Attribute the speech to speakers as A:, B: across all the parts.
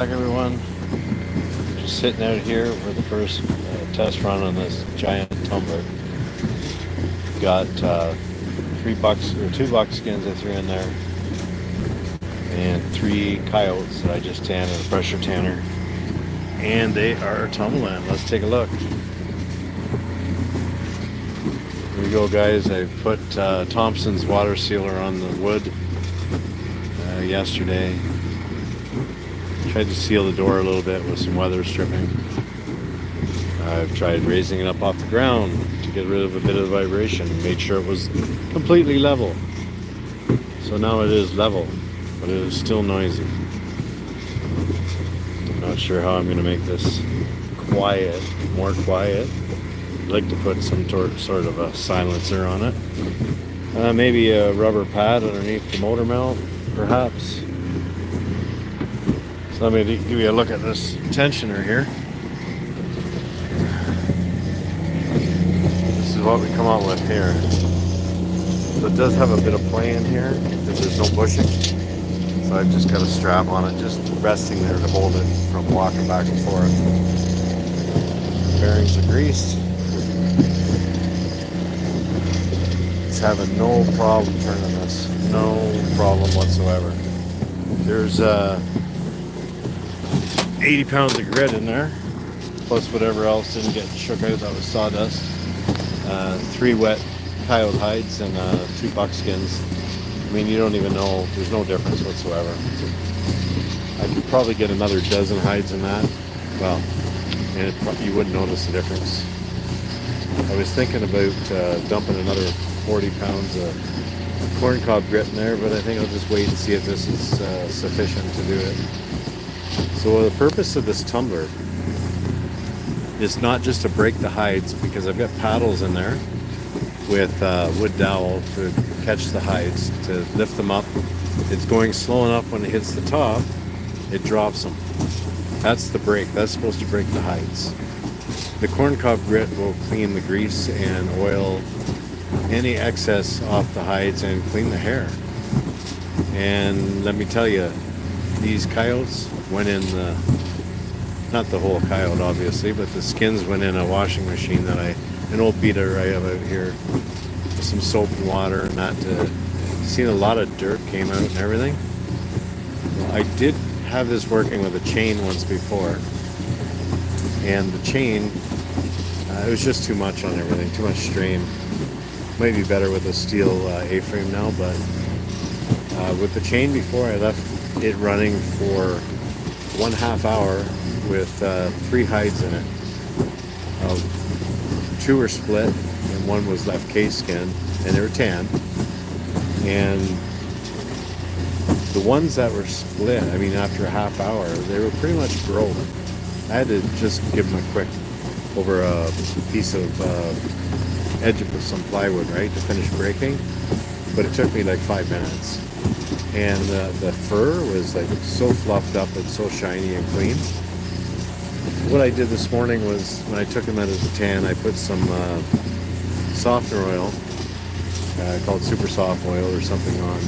A: Back everyone, just sitting out here for the first test run on this giant tumbler. Got two buckskins I threw in there, and 3 coyotes that I just tanned in a pressure tanner, and they are tumbling. Let's take a look. Here we go, guys. I put Thompson's water sealer on the wood yesterday. Tried to seal the door a little bit with some weather stripping. I've tried raising it up off the ground to get rid of a bit of the vibration. Made sure it was completely level. So now it is level, but it is still noisy. I'm not sure how I'm going to make this quiet, more quiet. I'd like to put some sort of a silencer on it. Maybe a rubber pad underneath the motor mount, perhaps. So let me give you a look at this tensioner here. This is what we come out with here. So it does have a bit of play in here because there's no bushing. So I've just got a strap on it, just resting there to hold it from walking back and forth. Bearings are greased. It's having no problem turning this. No problem whatsoever. There's 80 pounds of grit in there, plus whatever else didn't get shook out that was sawdust. 3 wet coyote hides and 2 buckskins. I mean, you don't even know, there's no difference whatsoever. I could probably get another dozen hides in that. Well, and you wouldn't notice the difference. I was thinking about dumping another 40 pounds of corncob grit in there, but I think I'll just wait and see if this is sufficient to do it. So the purpose of this tumbler is not just to break the hides, because I've got paddles in there with wood dowel to catch the hides, to lift them up. It's going slow enough when it hits the top, it drops them. That's the break. That's supposed to break the hides. The corncob grit will clean the grease and oil, any excess off the hides, and clean the hair. And let me tell you, these coyotes went in the, not the whole coyote obviously, but the skins went in a washing machine that an old beater I have out here with some soap and water, and that seen a lot of dirt came out and everything. Well, I did have this working with a chain once before, and the chain, it was just too much on everything, too much strain. Might be better with a steel A-frame now, but with the chain before, I left it running for 1/2 hour with 3 hides in it. 2 were split and 1 was left case skin, and they were tan. And the ones that were split, I mean, after a 1/2 hour, they were pretty much broke. I had to just give them a quick over a piece of edge of some plywood, right, to finish breaking. But it took me like 5 minutes. And the fur was like so fluffed up and so shiny and clean. What I did this morning was, when I took them out of the tan, I put some softener oil, called super soft oil or something, on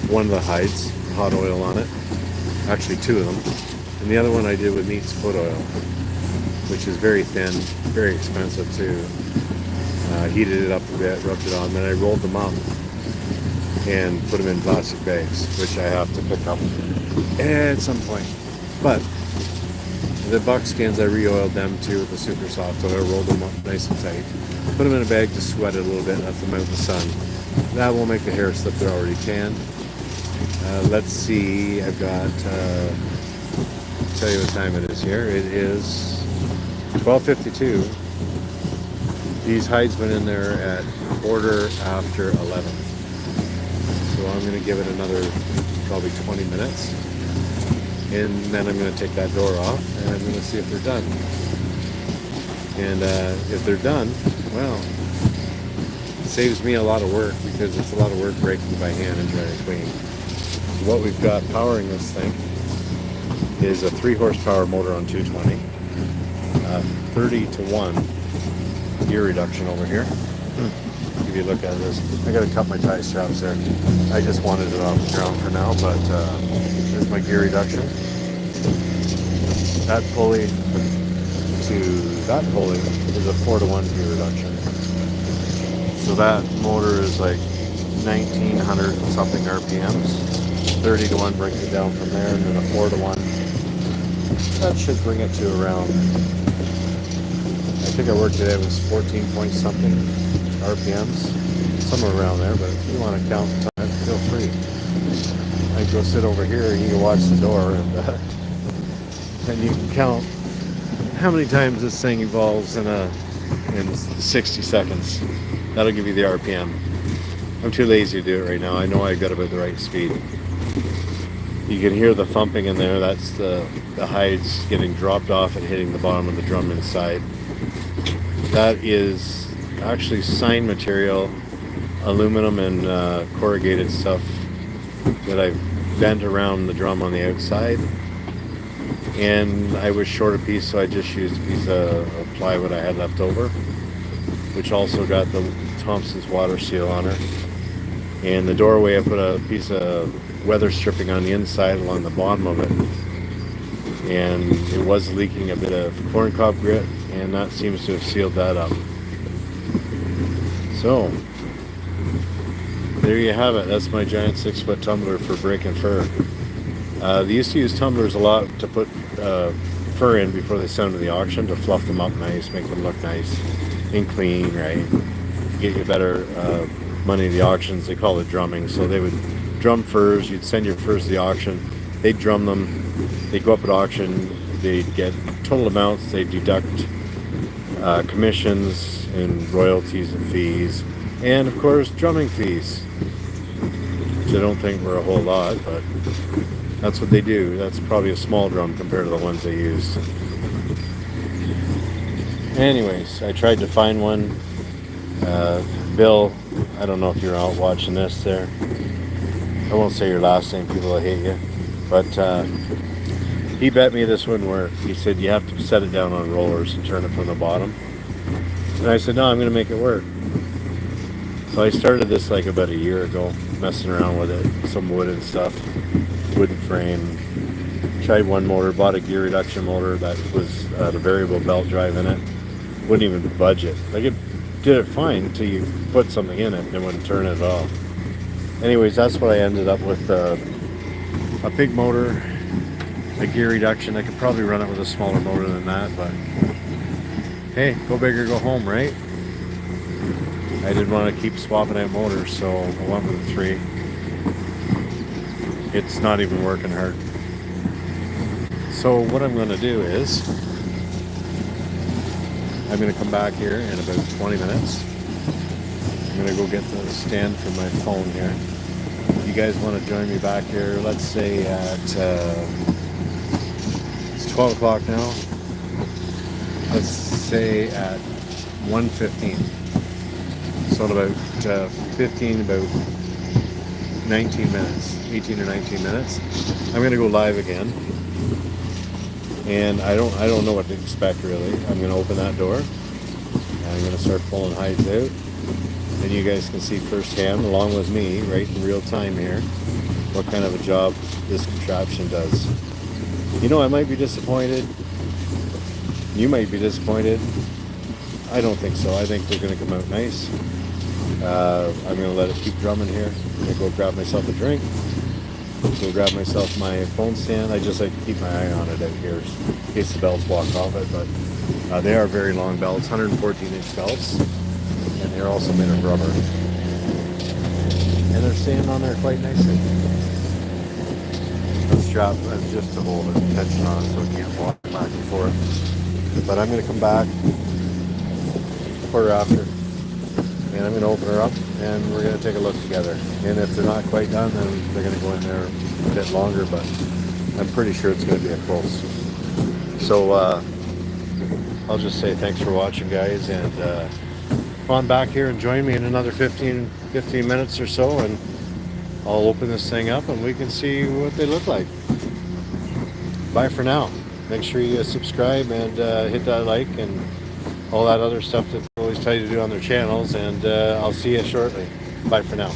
A: one of the hides, hot oil on it. Actually 2 of them. And the other one I did with neat's foot oil, which is very thin, very expensive too. Heated it up a bit, rubbed it on, then I rolled them up and put them in plastic bags, which I have to pick up at some point. But the buckskins, I re-oiled them too with the super soft oil, rolled them up nice and tight, put them in a bag to sweat it a little bit, left them out in the sun. That won't make the hair slip, they're already tanned. Let's see, I've got, tell you what time it is here. It is 12:52. These hides went in there at 11:15. So I'm going to give it another probably 20 minutes. And then I'm going to take that door off, and I'm going to see if they're done. And if they're done, well, it saves me a lot of work, because it's a lot of work breaking by hand and trying to clean. So what we've got powering this thing is a 3 horsepower motor on 220, 30-to-1 gear reduction over here. Give you a look at this. I gotta cut my tie straps there. I just wanted it off the ground for now, but there's my gear reduction. that pulley to that pulley is a 4-to-1 gear reduction. So that motor is like 1900 something RPMs. 30-to-1 brings it down from there, and then a 4-to-1. That should bring it to around, I think I worked today, it was 14 point something RPMs. Somewhere around there, but if you want to count the time, feel free. I can go sit over here and you can watch the door, and you can count how many times this thing evolves in 60 seconds. That'll give you the RPM. I'm too lazy to do it right now. I know I got about the right speed. You can hear the thumping in there. That's the hides getting dropped off and hitting the bottom of the drum inside. That is actually sign material, aluminum and corrugated stuff that I've bent around the drum on the outside. And I was short a piece, so I just used a piece of plywood I had left over, which also got the Thompson's water seal on her. And the doorway, I put a piece of weather stripping on the inside along the bottom of it, and it was leaking a bit of corncob grit, and that seems to have sealed that up. So there you have it. That's my giant 6-foot tumbler for breaking fur. They used to use tumblers a lot to put fur in before they sent them to the auction, to fluff them up nice, make them look nice and clean, right? Get you better money at the auctions. They call it drumming. So they would drum furs. You'd send your furs to the auction. They'd drum them. They'd go up at auction. They'd get total amounts. They'd deduct commissions and royalties and fees, and of course drumming fees, which I don't think were a whole lot, but that's what they do. That's probably a small drum compared to the ones they use. Anyways, I tried to find one. Bill, I don't know if you're out watching this there. I won't say your last name, people will hate you. But he bet me this one where he said you have to set it down on rollers and turn it from the bottom. And I said, no, I'm going to make it work. So I started this like about a year ago, messing around with it, some wood and stuff, wooden frame. Tried one motor, bought a gear reduction motor that was a variable belt drive in it. Wouldn't even budge it. Like, it did it fine until you put something in it and it wouldn't turn it at all. Anyways, that's what I ended up with, a big motor, a gear reduction. I could probably run it with a smaller motor than that, but hey, go big or go home, right? I didn't want to keep swapping out motors, so I went with a 3. It's not even working hard. So what I'm going to do is I'm going to come back here in about 20 minutes. I'm going to go get the stand for my phone here. If you guys want to join me back here, let's say at it's 12 o'clock now. Let's say at 1:15. So in about 19 minutes, 18 or 19 minutes, I'm going to go live again. And I don't know what to expect really. I'm going to open that door and I'm going to start pulling hides out, and you guys can see firsthand, along with me, right in real time here, what kind of a job this contraption does. You know, I might be disappointed. You might be disappointed. I don't think so. I think they're going to come out nice. I'm going to let it keep drumming here. I'm going to go grab myself a drink. Go grab myself my phone stand. I just like to keep my eye on it out here in case the belts walk off it. But they are very long belts, 114-inch belts, and they're also made of rubber. And they're staying on there quite nicely. The strap is just to hold it, tension on it so it can't walk back and forth. But I'm going to come back quarter after, and I'm going to open her up, and we're going to take a look together. And if they're not quite done, then they're going to go in there a bit longer, but I'm pretty sure it's going to be a close. So I'll just say thanks for watching, guys, and come on back here and join me in another 15 minutes or so, and I'll open this thing up and we can see what they look like. Bye for now. Make sure you subscribe and hit that like and all that other stuff that they always tell you to do on their channels, and I'll see you shortly. Bye for now.